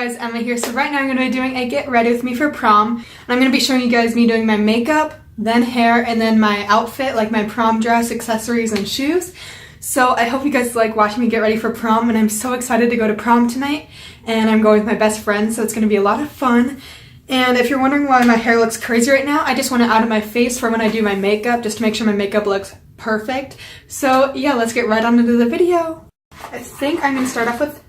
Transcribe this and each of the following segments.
guys, Emma here. So right now I'm going to be doing a get ready with me for prom. And I'm going to be showing you guys me doing my makeup, then hair, and then my outfit, like my prom dress, accessories, and shoes. So I hope you guys like watching me get ready for prom, and I'm so excited to go to prom tonight. And I'm going with my best friend, so it's going to be a lot of fun. And if you're wondering why my hair looks crazy right now, I just want it out of my face for when I do my makeup, just to make sure my makeup looks perfect. So yeah, let's get right on into the video. I think I'm going to start off with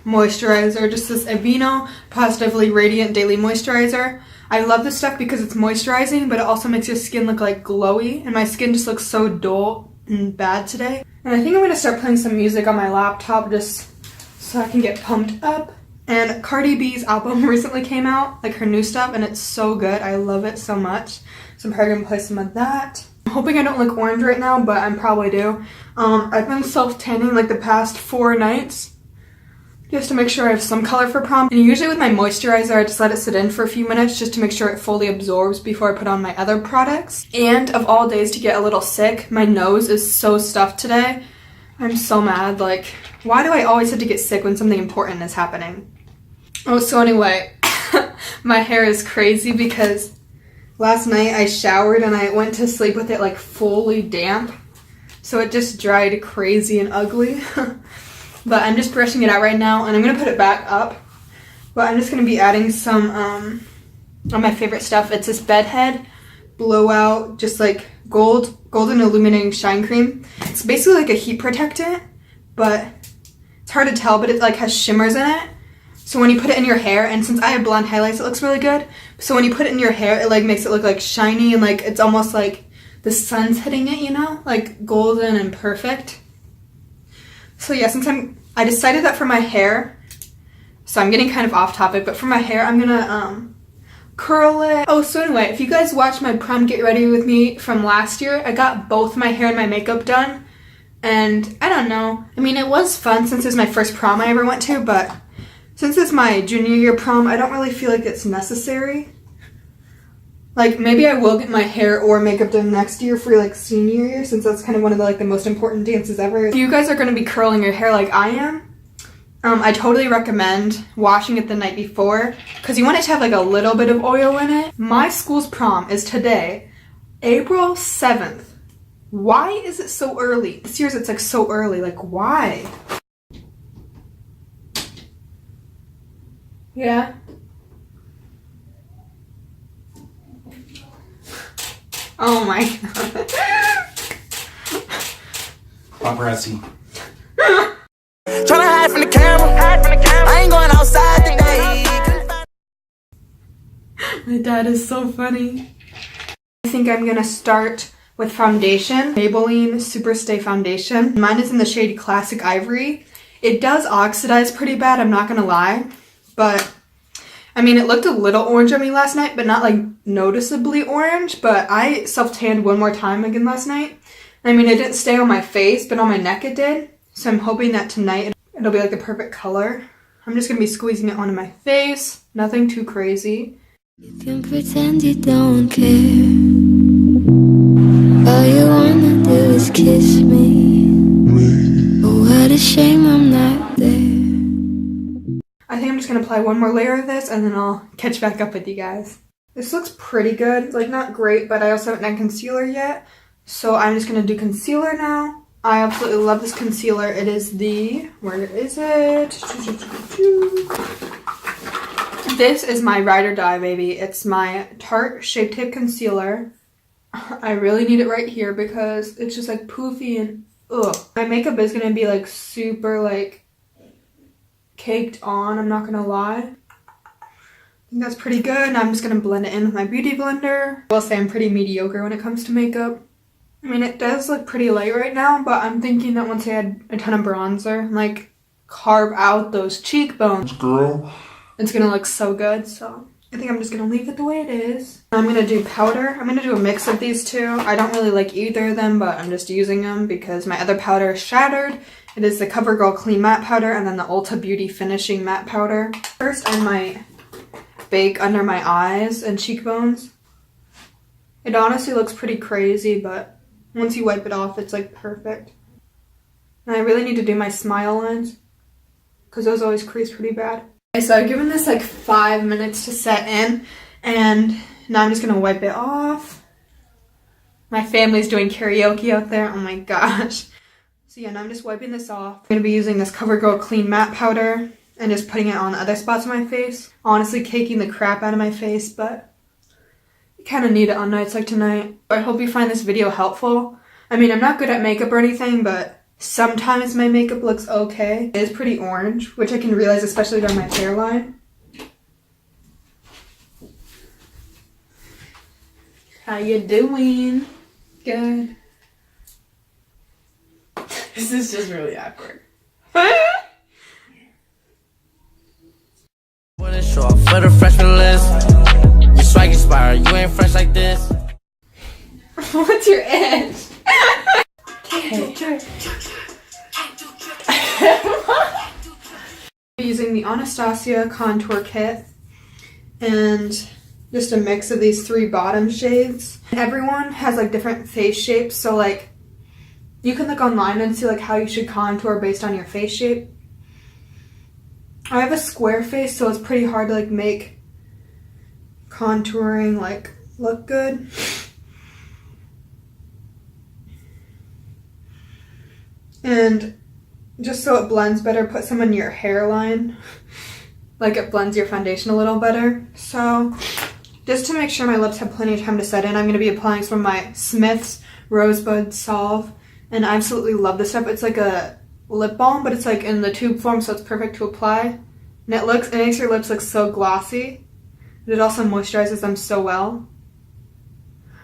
moisturizer, just this Aveeno Positively Radiant Daily Moisturizer. I love this stuff because it's moisturizing, but it also makes your skin look like glowy, and my skin just looks so dull and bad today. And I think I'm going to start playing some music on my laptop just so I can get pumped up. And Cardi B's album recently came out, like her new stuff, and it's so good. I love it so much. So I'm probably going to play some of that. I'm hoping I don't look orange right now, but I probably do. I've been self-tanning like the past 4 nights just to make sure I have some color for prom. And usually with my moisturizer, I just let it sit in for a few minutes just to make sure it fully absorbs before I put on my other products. And of all days to get a little sick, my nose is so stuffed today. I'm so mad. Like, why do I always have to get sick when something important is happening? Oh, so anyway, my hair is crazy because last night I showered and I went to sleep with it like fully damp. So it just dried crazy and ugly. But I'm just brushing it out right now, and I'm going to put it back up. But I'm just going to be adding some of my favorite stuff. It's this Bedhead Blowout, just like golden illuminating shine cream. It's basically like a heat protectant, but it's hard to tell, but it like has shimmers in it. So when you put it in your hair, and since I have blonde highlights, it looks really good. So when you put it in your hair, it like makes it look like shiny, and like it's almost like the sun's hitting it, you know? Like golden and perfect. So yeah, since I decided that for my hair, so I'm getting kind of off topic, but for my hair, I'm gonna curl it. Oh, so anyway, if you guys watched my prom get ready with me from last year, I got both my hair and my makeup done. And I don't know, I mean, it was fun since it was my first prom I ever went to, but since it's my junior year prom, I don't really feel like it's necessary. Like, maybe I will get my hair or makeup done next year for, like, senior year, since that's kind of one of the most important dances ever. If you guys are going to be curling your hair like I am, I totally recommend washing it the night before, because you want it to have, like, a little bit of oil in it. My school's prom is today, April 7th. Why is it so early? This year's it's, like, so early. Like, why? Yeah? Oh my god. Paparazzi. Tryna hide from the camera. I ain't going outside today. My dad is so funny. I think I'm gonna start with foundation. Maybelline Superstay Foundation. Mine is in the shade Classic Ivory. It does oxidize pretty bad, I'm not gonna lie. But I mean, it looked a little orange on me last night, but not like noticeably orange. But I self-tanned one more time again last night. I mean, it didn't stay on my face, but on my neck it did. So I'm hoping that tonight it'll be like the perfect color. I'm just gonna be squeezing it onto my face. Nothing too crazy. You can pretend you don't care. All you wanna do is kiss me. Oh, what a shame I'm not there. I think I'm just going to apply one more layer of this, and then I'll catch back up with you guys. This looks pretty good. Like, not great, but I also haven't done concealer yet. So I'm just going to do concealer now. I absolutely love this concealer. It is the... where is it? This is my ride or die, baby. It's my Tarte Shape Tape Concealer. I really need it right here because it's just, like, poofy and... ugh. My makeup is going to be, like, super, like... caked on, I'm not gonna lie. I think that's pretty good. Now I'm just gonna blend it in with my beauty blender. I will say I'm pretty mediocre when it comes to makeup. I mean, it does look pretty light right now, but I'm thinking that once I add a ton of bronzer and like carve out those cheekbones, girl, it's gonna look so good. So I think I'm just gonna leave it the way it is. I'm gonna do powder. I'm gonna do a mix of these two. I don't really like either of them, but I'm just using them because my other powder is shattered. It is the CoverGirl Clean Matte Powder and then the Ulta Beauty Finishing Matte Powder. First, I might bake under my eyes and cheekbones. It honestly looks pretty crazy, but once you wipe it off, it's like perfect. And I really need to do my smile lines. because those always crease pretty bad. Okay, so I've given this like 5 minutes to set in, and now I'm just gonna wipe it off. My family's doing karaoke out there, oh my gosh. So yeah, now I'm just wiping this off. I'm gonna be using this CoverGirl Clean Matte Powder and just putting it on other spots of my face. Honestly, caking the crap out of my face, but you kind of need it on nights like tonight. I hope you find this video helpful. I mean, I'm not good at makeup or anything, but sometimes my makeup looks okay. It is pretty orange, which I can realize especially on my hairline. How you doing? Good. This is just really awkward. Wanna show off for the freshman list. Your swag inspired, you ain't fresh like this. What's your edge? Okay. Using the Anastasia contour kit and just a mix of these 3 bottom shades. Everyone has like different face shapes, so like you can look online and see like how you should contour based on your face shape. I have a square face, so it's pretty hard to like make contouring like look good. And just so it blends better, put some in your hairline. Like it blends your foundation a little better. So just to make sure my lips have plenty of time to set in, I'm going to be applying some of my Smith's Rosebud Salve. And I absolutely love this stuff. It's like a lip balm, but it's like in the tube form, so it's perfect to apply. And it makes your lips look so glossy. And it also moisturizes them so well.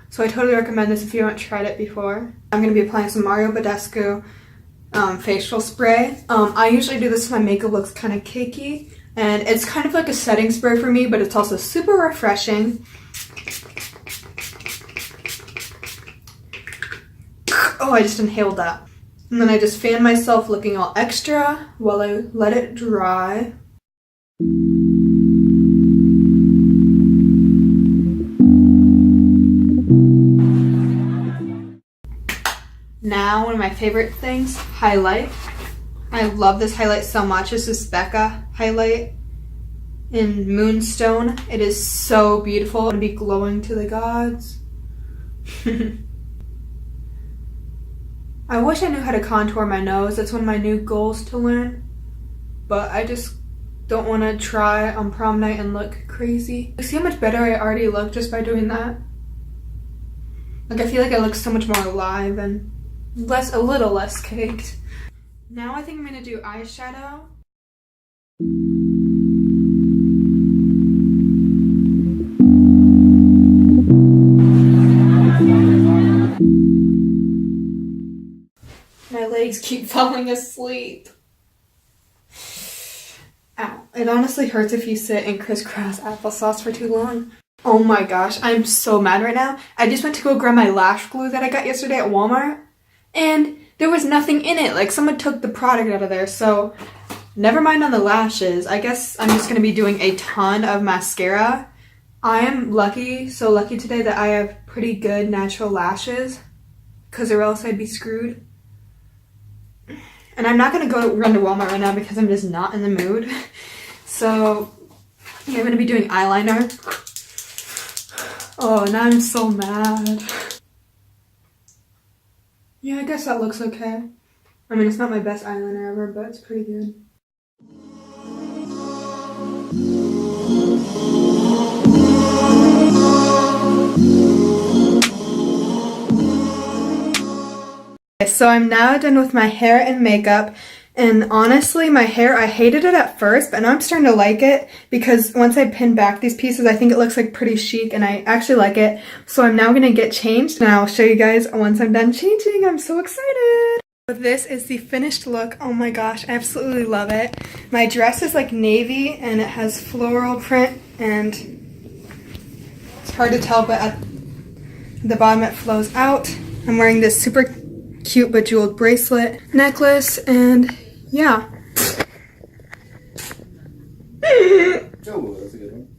So I totally recommend this if you haven't tried it before. I'm going to be applying some Mario Badescu facial spray. I usually do this if my makeup looks kind of cakey. And it's kind of like a setting spray for me, but it's also super refreshing. Oh, I just inhaled that. And then I just fan myself looking all extra while I let it dry. Now, one of my favorite things, highlight. I love this highlight so much. This is Becca highlight in Moonstone. It is so beautiful. I'm gonna be glowing to the gods. I wish I knew how to contour my nose. That's one of my new goals to learn. But I just don't want to try on prom night and look crazy. See how much better I already look just by doing that? Like I feel like I look so much more alive and a little less caked. Now I think I'm gonna do eyeshadow. My legs keep falling asleep. Ow. It honestly hurts if you sit in crisscross applesauce for too long. Oh my gosh, I'm so mad right now. I just went to go grab my lash glue that I got yesterday at Walmart, and there was nothing in it. Like someone took the product out of there, so never mind on the lashes. I guess I'm just going to be doing a ton of mascara. I am so lucky today that I have pretty good natural lashes, because or else I'd be screwed. And I'm not going to run to Walmart right now because I'm just not in the mood. So yeah, I'm going to be doing eyeliner. Oh, now I'm so mad. Yeah, I guess that looks okay. I mean, it's not my best eyeliner ever, but it's pretty good. So I'm now done with my hair and makeup, and honestly my hair, I hated it at first, but now I'm starting to like it because once I pin back these pieces I think it looks like pretty chic and I actually like it. So I'm now gonna get changed and I'll show you guys once I'm done changing. I'm so excited! So this is the finished look. Oh my gosh, I absolutely love it. My dress is like navy and it has floral print and it's hard to tell, but at the bottom it flows out. I'm wearing this super cute bejeweled bracelet, necklace, and yeah. Oh, that's a good one.